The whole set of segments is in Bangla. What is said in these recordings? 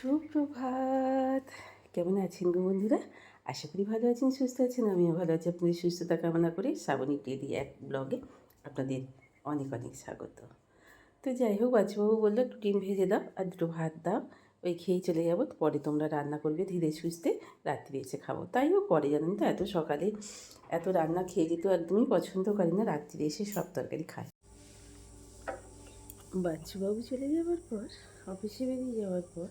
সুপ্রভাত। কেমন আছেন গো বন্ধুরা? আশা করি ভালো আছেন, সুস্থ আছেন। আমিও ভালো আছি। আপনাদের সুস্থতা কামনা করে শ্রাবণী টেডি এক ব্লগে আপনাদের অনেক অনেক স্বাগত। তো যাই হোক, বাচ্চাবাবু বললো একটু ডিম ভেজে দাও আর দুটো ভাত দাও, ওই খেয়েই চলে যাবো, পরে তোমরা রান্না করবে ধীরে সুস্থে, রাত্রে এসে খাবো। তাইও করে, জানেন তো, এত সকালে এত রান্না খেয়ে যেতে একদমই পছন্দ করে না, রাত্রিরে এসে সব তরকারি খায়। বাচ্চাবাবু চলে যাওয়ার পর, অফিসে বেরিয়ে যাওয়ার পর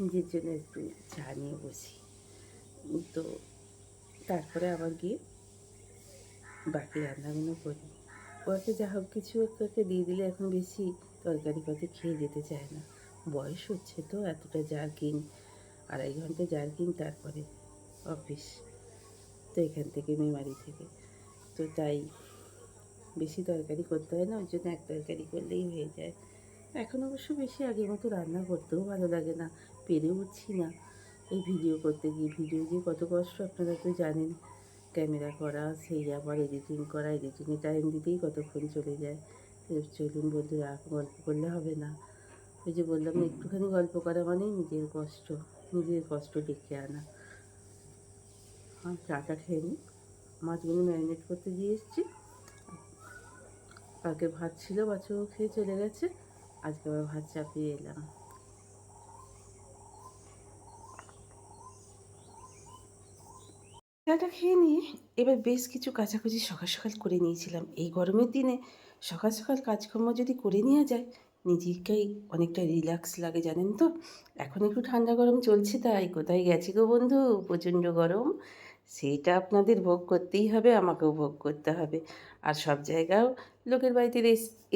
নিজের জন্য একটু চা নিয়ে বসি। তো তারপরে আবার গিয়ে বাকি রান্নাগুলো করি। ওকে যা হোক কিছু ওকে দিয়ে দিলে এখন বেশি তরকারি পাতি খেয়ে যেতে চায় না। বয়স হচ্ছে তো, এতটা জার্কিং, 2.5 ঘন্টা জার্কিং, তারপরে অফিস, তো এখান থেকে মেমারি থেকে, তো তাই বেশি তরকারি করতে হয় না, ওই জন্য এক তরকারি করলেই হয়ে যায়। এখন অবশ্য বেশি আগের মতো রান্না করতেও ভালো লাগে না, পেরে উঠছি না। এই ভিডিও করতে গিয়ে, ভিডিও যে কত কষ্ট আপনারা তো জানেন, ক্যামেরা করা, সেই আবার এডিটিং করা, এডিটিংয়ে টাইম দিতেই কতক্ষণ চলে যায়। চলুন বন্ধুরা, গল্প করলে হবে না। ওই যে বললাম না, একটুখানি গল্প করা মানেই নিজের কষ্ট ডেকে আনা। চাটা খেয়ে নিই। মাছগুলো ম্যারিনেট করতে দিয়ে এসেছি। কালকে ভাত ছিল, বাচ্চাও খেয়ে চলে গেছে, আজকে আবার ভাত চাপিয়ে এলাম। চাটা খেয়ে নিয়ে এবার বেশ কিছু কাচাকুচি সকাল সকাল করে নিয়েছিলাম। এই গরমের দিনে সকাল সকাল কাজকর্ম যদি করে নেওয়া যায়, নিজেকেই অনেকটা রিল্যাক্স লাগে, জানেন তো। এখন একটু ঠান্ডা গরম চলছে, তাই কোথায় গেছে গো বন্ধু প্রচণ্ড গরম, সেইটা আপনাদের ভোগ করতেই হবে, আমাকেও ভোগ করতে হবে। আর সব জায়গাও লোকের বাড়িতে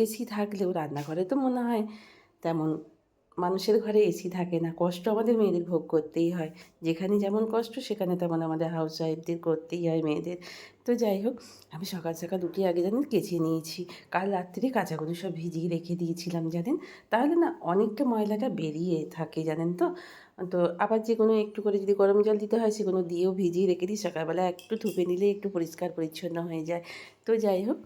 এসি থাকলেও রান্নাঘরে তো মনে হয় তেমন মানুষের ঘরে এসি থাকে না। কষ্ট আমাদের মেয়েদের ভোগ করতেই হয়। যেখানে যেমন কষ্ট সেখানে তেমন আমাদের হাউস ওয়াইফদের করতেই হয়, মেয়েদের। তো যাই হোক, আমি সকাল সকাল উঠে আগে জানেন কেচে নিয়েছি। কাল রাত্রে কাচাগুলো সব ভিজিয়ে রেখে দিয়েছিলাম, জানেন। তাহলে না অনেকটা ময়লাটা বেরিয়ে থাকে, জানেন তো। তো আবার যে কোনো একটু করে যদি গরম জল দিতে হয়, সেগুলো দিয়েও ভিজিয়ে রেখে দিই, সকালবেলা একটু ধুপে নিলে একটু পরিষ্কার পরিচ্ছন্ন হয়ে যায়। তো যাই হোক,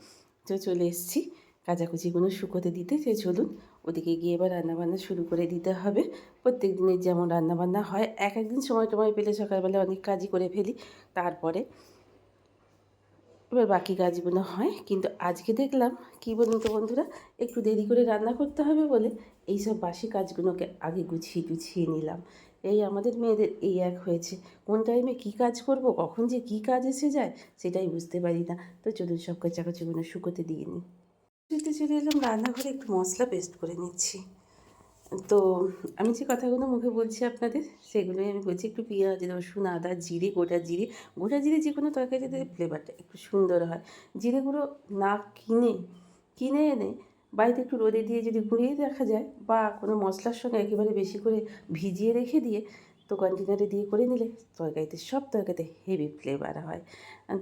তো চলে এসেছি কাচাকুচিগুলো শুকোতে দিতে। সে চলুন ওদিকে গিয়ে এবার রান্নাবান্না শুরু করে দিতে হবে। প্রত্যেক দিনের যেমন রান্নাবান্না হয়, এক একদিন সময় টময় পেলে সকালবেলা অনেক কাজই করে ফেলি, তারপরে এবার বাকি কাজগুলো হয়। কিন্তু আজকে দেখলাম কী বলুন তো বন্ধুরা, একটু দেরি করে রান্না করতে হবে বলে এইসব বাসি কাজগুলোকে আগে গুছিয়ে টুছিয়ে নিলাম। এই আমাদের মেয়েদের এই এক হয়েছে, কোন টাইমে কী কাজ করব, কখন যে কী কাজ এসে যায় সেটাই বুঝতে পারি না। তো চলুন সব কাচাকুচিগুলো শুকোতে দিয়ে নিই। চলে এলাম রান্নাঘরে, একটু মশলা পেস্ট করে নিচ্ছি। তো আমি যে কথাগুলো মুখে বলছি আপনাদের, সেগুলোই আমি বলছি। একটু পেঁয়াজ, রসুন, আদা, জিরে, গোটা জিরে যে কোনো তরকারিতে ফ্লেভারটা একটু সুন্দর হয়। জিরে গুঁড়ো না কিনে এনে বাড়িতে একটু রোদে দিয়ে যদি গুঁড়িয়ে রাখা যায়, বা কোনো মশলার সঙ্গে একেবারে বেশি করে ভিজিয়ে রেখে দিয়ে তো কন্টেনারে দিয়ে করে নিলে তরকারিতে, সব তরকারিতে হেভি ফ্লেভার হয়।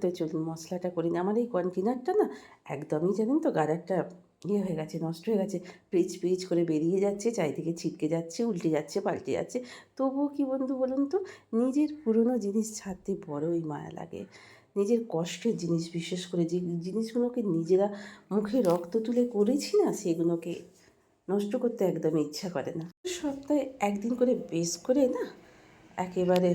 তো চলুন মশলাটা করি না। আমার এই কন্টেনারটা না একদমই, জানেন তো, গাদারটা হয়ে গেছে, নষ্ট হয়ে গেছে, পিচ করে বেরিয়ে যাচ্ছে, চারিদিকে ছিটকে যাচ্ছে, উল্টে যাচ্ছে, পাল্টে যাচ্ছে। তবুও কি বন্ধু বলুন তো, নিজের পুরনো জিনিস ছাড়তে বড়ই মায়া লাগে। নিজের কষ্টের জিনিস, বিশেষ করে যে জিনিসগুলোকে নিজেরা মুখে রক্ত তুলে করেছি না, সেগুলোকে নষ্ট করতে একদমই ইচ্ছা করে না। সপ্তাহে একদিন করে বেশ করে না একেবারে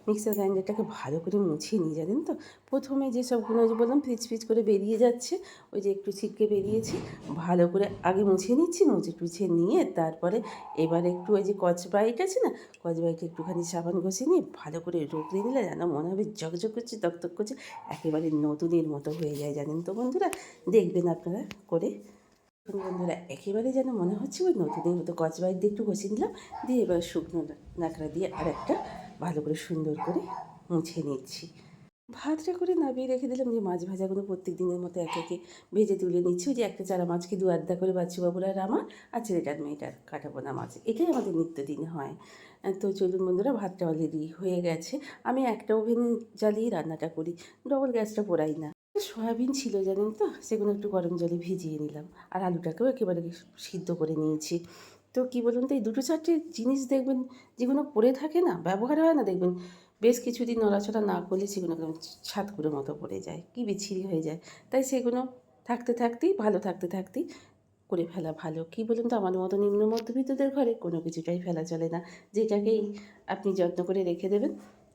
মিক্সার গ্রাইন্ডারটাকে ভালো করে মুছিয়ে নিই, জানেন তো। প্রথমে যে সবগুলো যে বললাম পিচ করে বেরিয়ে যাচ্ছে, ওই যে একটু ছিটকে বেরিয়েছে, ভালো করে আগে মুছিয়ে নিচ্ছি। মুছে নিয়ে তারপরে এবার একটু ওই যে স্কচব্রাইট আছে না, স্কচব্রাইটে একটুখানি সাবান ঘষে নিয়ে ভালো করে রগড়ে নিলে যেন মনে হবে ঝকঝক করছে, তকতক করছে, একেবারে নতুনের মতো হয়ে যায়, জানেন তো বন্ধুরা। দেখবেন আপনারা করে, বন্ধুরা, একেবারে যেন মনে হচ্ছে ওই নতুনের মতো। স্কচব্রাইট দিয়ে একটু ঘষে নিলাম, দিয়ে এবার শুকনো ন্যাকড়া দিয়ে আর একটা ভালো করে সুন্দর করে মুছে নিচ্ছি। ভাতটা করে নামিয়ে রেখে দিলাম, যে মাছ ভাজাগুলো প্রত্যেক দিনের মতো একে একে ভেজে তুলে নিচ্ছি। ওই যে একটা চারা মাছকে 2 আধা করে বাচ্চুবাবুর আর আমার, আর ছেলেটার মেয়েটার কাটাবো না মাছ, এটাই আমাদের নিত্যদিন হয়। তো চলুন বন্ধুরা, ভাতটা অলরেডি হয়ে গেছে। আমি একটা ওভেন জ্বালিয়ে রান্নাটা করি, ডবল গ্যাসটা পোড়াই না। সয়াবিন ছিল, জানেন তো, সেগুলো একটু গরম জলে ভিজিয়ে নিলাম, আর আলুটাকেও একেবারে সিদ্ধ করে নিয়েছি। তো কী বলুন তো, এই দুটো চারটে জিনিস দেখবেন যেগুলো পড়ে থাকে না, ব্যবহার হয় না, দেখবেন বেশ কিছুদিন নড়াচড়া না করলে সেগুলো ছাতকুড়োর মতো পড়ে যায়, কী বিচ্ছিরি হয়ে যায়। তাই সেগুলো থাকতেই ভালো থাকতেই করে ফেলা ভালো। কী বলুন তো, আমার মতো নিম্ন মধ্যবিত্তদের ঘরে কোনো কিছুটাই ফেলা চলে না। যেটাকেই আপনি যত্ন করে রেখে দেবেন,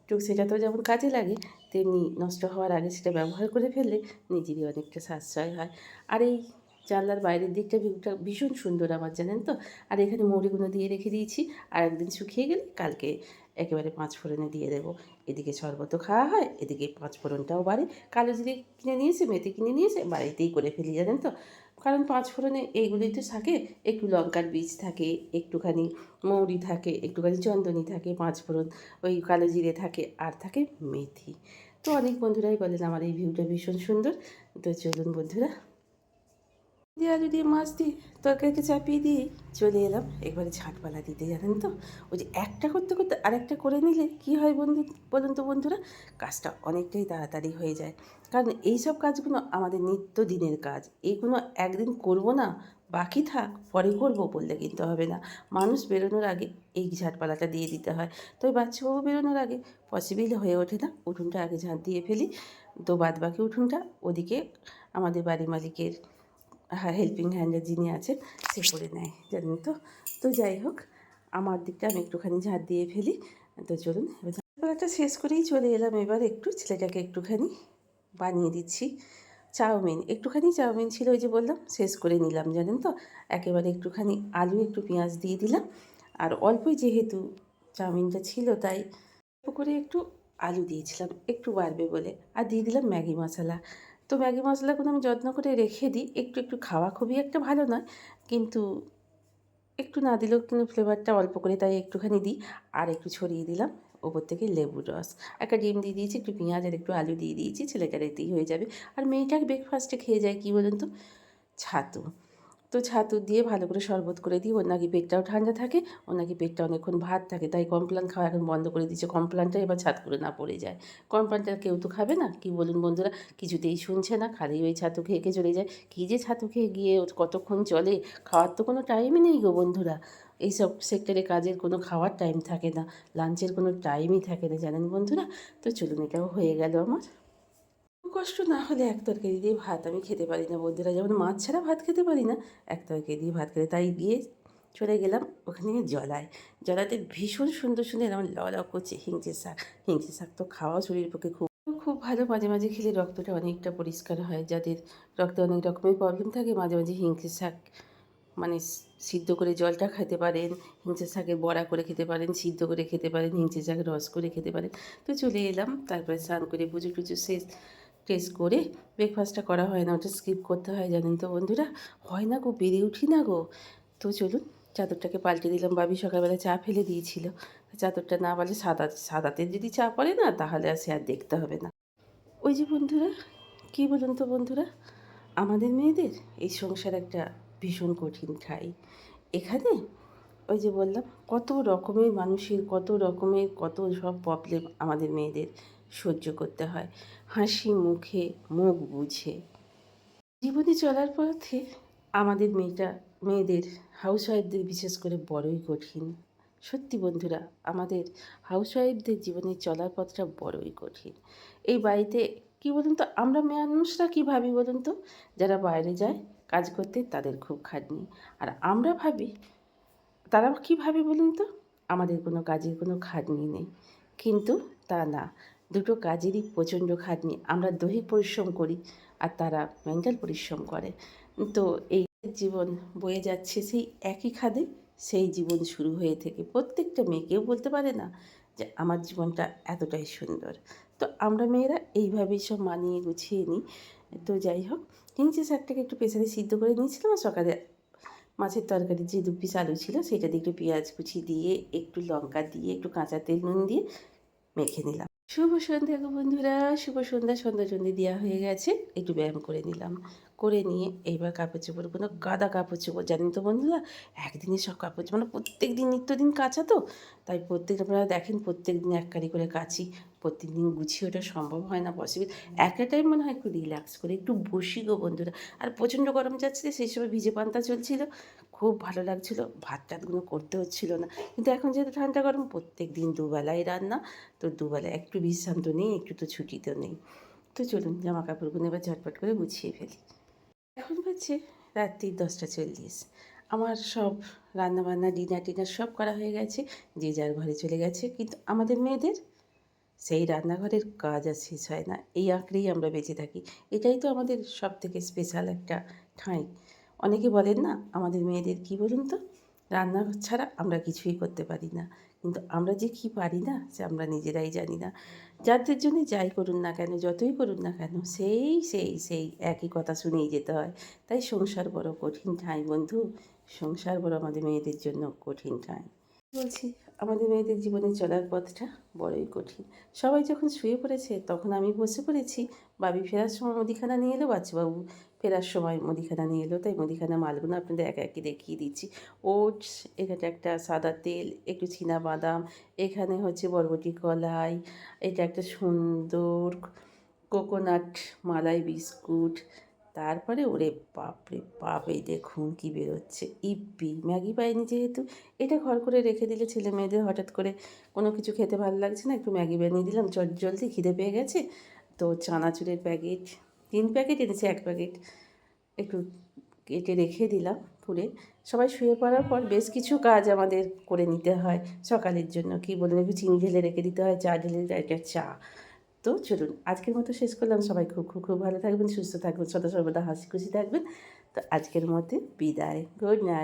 তো সেটা তো যেমন কাজে লাগে, তেমনি নষ্ট হওয়ার আগে সেটা ব্যবহার করে ফেললে নিজেরই অনেকটা সাশ্রয় হয়। আর এই জানলার বাইরের দিকটা ভিউটা ভীষণ সুন্দর আমার, জানেন তো। আর এখানে মৌরিগুলো দিয়ে রেখে দিয়েছি, আর একদিন শুকিয়ে গেলে কালকে একেবারে পাঁচফোড়নে দিয়ে দেবো। এদিকে শরবতও খাওয়া হয়, এদিকে পাঁচফোড়নটাও বাড়ে। কালো জিরে কিনে নিয়েছে, মেথি কিনে নিয়েছে, বাড়িতেই করে ফেলি, জানেন তো। কারণ পাঁচফোড়নে এইগুলোই তো থাকে, একটু লঙ্কার বীজ থাকে, একটুখানি মৌরি থাকে, একটুখানি চন্দনী থাকে, পাঁচফোড়ন, ওই কালো জিরে থাকে, আর থাকে মেথি। তো অনেক বন্ধুরাই বলেন আমার এই ভিউটা ভীষণ সুন্দর। তো চলুন বন্ধুরা, দিয়ে আলু দিয়ে মাছ দিয়ে তরকারিটা চাপিয়ে দিয়ে চলে এলাম একবারে ঝাঁটপালা দিতে, জানেন তো। ওই যে একটা করতে করতে আরেকটা করে নিলে কী হয় বলুন তো বন্ধুরা, কাজটা অনেকটাই তাড়াতাড়ি হয়ে যায়। কারণ এই সব কাজগুলো আমাদের নিত্যদিনের কাজ, এইগুলো একদিন করব না, বাকি থাক পরে করব বললে কিন্তু হবে না। মানুষ বেরোনোর আগে এই ঝাঁটপালাটা দিয়ে দিতে হয়। তো ওই বাচ্চাবাবু বেরোনোর আগে পসিবল হয়ে ওঠে না, উঠোনটা আগে ঝাঁট দিয়ে ফেলি। তো বাদ বাকি উঠোনটা ওদিকে আমাদের বাড়ি মালিকের হেল্পিং হ্যান্ডে যিনি আছেন সে করে নেয়, জানেন তো। তো যাই হোক, আমার দিকটা আমি একটুখানি ঝাঁট দিয়ে ফেলি। তো চলুন এবার ঝাঁটপালাটা শেষ করেই চলে এলাম এবার একটু ছেলেটাকে একটুখানি বানিয়ে দিচ্ছি চাউমিন। একটুখানি চাউমিন ছিল, ওই যে বললাম শেষ করে নিলাম, জানেন তো। একেবারে একটুখানি আলু একটু পেঁয়াজ দিয়ে দিলাম, আর অল্পই যেহেতু চাউমিনটা ছিল তাই অল্প করে একটু আলু দিয়েছিলাম একটু বাড়বে বলে, আর দিয়ে দিলাম ম্যাগি মশলা। তো ম্যাগি মশলাগুলো আমি যত্ন করে রেখে দিই, একটু একটু খাওয়া খুবই একটা ভালো নয়, কিন্তু একটু না দিলেও কিন্তু ফ্লেভারটা অল্প করে তাই একটুখানি দিই। আর একটু ছড়িয়ে দিলাম ওপর থেকে লেবুর রস, একটা ডিম দিয়ে দিয়েছি, একটু পেঁয়াজ আর একটু আলু দিয়ে দিয়েছি, ছেলেটার এতেই হয়ে যাবে। আর মেয়েটা ব্রেকফাস্টে খেয়ে যায় কী বলুন তো, ছাতু। তো ছাতু দিয়ে ভালো করে শরবত করে দিই, ওর নাকি পেটটাও ঠান্ডা থাকে, ওর নাকি পেটটা অনেকক্ষণ ভাত থাকে, তাই কমপ্লান খাওয়া এখন বন্ধ করে দিয়েছে। কমপ্লানটা এবার ছাত করে না পড়ে যায়। কমপ্লানটা কেউ তো খাবে না, কি বলুন বন্ধুরা, কিছুতেই শুনছে না, খালি ওই ছাতু খেয়ে খেয়ে চলে যায়। কী যে ছাতু খেয়ে গিয়ে ওর কতক্ষণ চলে, খাওয়ার তো কোনো টাইমই নেই গো বন্ধুরা। এইসব সেক্টরে কাজের কোনো খাওয়ার টাইম থাকে না, লাঞ্চের কোনো টাইমই থাকে না, জানেন বন্ধুরা। তো চলুন, এটাও হয়ে গেল আমার। কষ্ট না হলে এক তরকারি দিয়ে ভাত আমি খেতে পারি না বন্ধুরা, যেমন মাছ ছাড়া ভাত খেতে পারি না, এক তরকারি দিয়ে ভাত খেতে, তাই গিয়ে চলে গেলাম ওখানে জলায়। জলাতে ভীষণ সুন্দর সুন্দর এরকম লাউ করছে হিংচে শাক। হিংচে শাক তো খাওয়াও শরীরের পক্ষে খুব খুব ভালো, মাঝে মাঝে খেলে রক্তটা অনেকটা পরিষ্কার হয়। যাদের রক্তে অনেক রকমের প্রবলেম থাকে, মাঝে মাঝে হিংচে শাক মানে সিদ্ধ করে জলটা খেতে পারেন, হিংচে শাকের বড়া করে খেতে পারেন, সিদ্ধ করে খেতে পারেন, হিংচে শাকের রস করে খেতে পারেন। তো চলে এলাম, তারপরে স্নান করে পুজো টুজো শেষ টেস্ট করে ব্রেকফাস্টটা করা হয় না, ওটা স্কিপ করতে হয়, জানেন তো বন্ধুরা। হয় না গো, পেরে উঠি না গো। তো চলুন, চাদরটাকে পাল্টে দিলাম। বাবি সকালবেলা চা ফেলে দিয়েছিল, চাদরটা না বলে সাদাতে যদি চা পড়ে না তাহলে আর সে আর দেখতে হবে না। ওই যে বন্ধুরা, কী বলুন তো বন্ধুরা, আমাদের মেয়েদের এই সংসার একটা ভীষণ কঠিন ঠাই। এখানে ওই যে বললাম, কত রকমের মানুষের কত রকমের কত সব প্রবলেম আমাদের মেয়েদের সহ্য করতে হয়, হাসি মুখে মুখ বুঝে। জীবনে চলার পথে আমাদের মেয়েদের হাউসওয়াইফদের বিশেষ করে বড়ই কঠিন। সত্যি বন্ধুরা, আমাদের হাউসওয়াইফদের জীবনে চলার পথটা বড়ই কঠিন। এই বাড়িতে কী বলুন তো, আমরা মানুষরা কী ভাবি বলুন তো, যারা বাইরে যায় কাজ করতে তাদের খুব খাটনি। আর আমরা ভাবি, তারা কী ভাবে বলুন তো, আমাদের কোনো কাজের কোনো খাটনি নেই। কিন্তু তা না, দুটো কাজেরই প্রচণ্ড খাটনি। আমরা দৈহিক পরিশ্রম করি আর তারা মেন্টাল পরিশ্রম করে। তো এই জীবন বয়ে যাচ্ছে সেই একই খাদে, সেই জীবন শুরু হয়ে থেকে প্রত্যেকটা মেয়েকেও বলতে পারে না যে আমার জীবনটা এতটাই সুন্দর। তো আমরা মেয়েরা এইভাবেই সব মানিয়ে গুছিয়ে নিই। তো যাই হোক, হিংচে শাকটাকে একটু প্রেসারে সিদ্ধ করে নিয়েছিলাম, আর সকালে মাছের তরকারি যে ২ পিস আলু ছিল সেটা দিয়ে একটু পেঁয়াজ কুচি দিয়ে, একটু লঙ্কা দিয়ে, একটু কাঁচা তেল নুন দিয়ে মেখে নিলাম। শুভ সন্ধ্যা গো বন্ধুরা, শুভ সন্ধ্যা। সন্ধ্যা দেওয়া হয়ে গেছে, একটু ব্যায়াম করে নিলাম। করে নিয়ে এইবার কাপড় চোপড়গুলো, গাদা কাপড় চোপড়, জানেন তো বন্ধুরা, একদিনে সব কাপড় মানে প্রত্যেক দিন নিত্যদিন কাচা তো, তাই প্রত্যেক আপনারা দেখেন প্রত্যেক দিন এক কারি করে কাচি। প্রত্যেক দিন গুছিয়ে ওটা সম্ভব হয় না, পসিবল। একটা টাইম মনে হয় একটু রিল্যাক্স করে একটু বসি গো বন্ধুরা। আর প্রচণ্ড গরম যাচ্ছে, সেই সময় ভিজে পান্তা চলছিল, খুব ভালো লাগছিল, ভাত টাতগুলো করতে হচ্ছিল না। কিন্তু এখন যেহেতু ঠান্ডা গরম, প্রত্যেক দিন দুবেলাই রান্না, তো দুবেলা একটু বিশ্রাম তো নেই, একটু তো ছুটি তো নেই। তো চলুন জামা কাপড়গুলো এবার ঝটপট করে গুছিয়ে ফেলি। এখন বাজছে রাত্রি 10:40। আমার সব রান্নাবান্না, ডিনার টিনার সব করা হয়ে গেছে। যে যার ঘরে চলে গেছে। কিন্তু আমাদের মেয়েদের সেই রান্নাঘরের কাজ আর শেষ হয় না। এই আঁকড়েই আমরা বেঁচে থাকি। এটাই তো আমাদের সবথেকে স্পেশাল একটা ঠাঁই। অনেকে বলেন না, আমাদের মেয়েদের কী বলুন তো? রান্নাঘর ছাড়া আমরা কিছুই করতে পারি না। কিন্তু আমরা যে কী পারি না, সে আমরা নিজেরাই জানি না। যাদের জন্য যাই করুন না কেন, যতই করুন না কেন, সেই একই কথা শুনেই যেতে হয়। তাই সংসার বড় কঠিন ঠাঁই বন্ধু। সংসার বড় আমাদের মেয়েদের জন্য কঠিন ঠাঁই। বলছি, আমাদের মেয়েদের জীবনে চলার পথটা বড়ই কঠিন। সবাই যখন শুয়ে পড়েছে তখন আমি বসে পড়েছি। বাবি ফেরার সময় মুদিখানা নিয়ে এলো, বাচ্চাবাবু ফেরার সময় মুদিখানা নিয়ে এলো। তাই মুদিখানা মালগুলো আপনাদের একে একে দেখিয়ে দিচ্ছি। ওটস, এখানে একটা সাদা তেল, একটু বাদাম, এখানে হচ্ছে বরবটি কলাই, এটা একটা সুন্দর কোকোনাট মালাই বিস্কুট। তারপরে ওরে বাপরে বাপ! এই দেখুন কী বেরোচ্ছে, ইপ্পি! ম্যাগি পাইনি যেহেতু, এটা ঘর করে রেখে দিলে ছেলে মেয়েদের হঠাৎ করে কোনো কিছু খেতে ভালো লাগছে না, একটু ম্যাগি বানিয়ে দিলাম চটজলদি, খিদে পেয়ে গেছে। তো চানাচুরের প্যাকেট 3 প্যাকেট এনেছে, 1 প্যাকেট একটু কেটে রেখে দিলাম পুড়ে। সবাই শুয়ে পড়ার পর বেশ কিছু কাজ আমাদের করে নিতে হয় সকালের জন্য। কী বলুন, একটু চিনি ঢেলে রেখে দিতে হয়, চা ঢেলে একটা চা। তো চলুন, আজকের মতো শেষ করলাম। সবাই খুব খুব খুব ভালো থাকবেন, সুস্থ থাকবেন, সদা সর্বদা হাসি খুশি থাকবেন। তো আজকের মধ্যে বিদায়। Good night.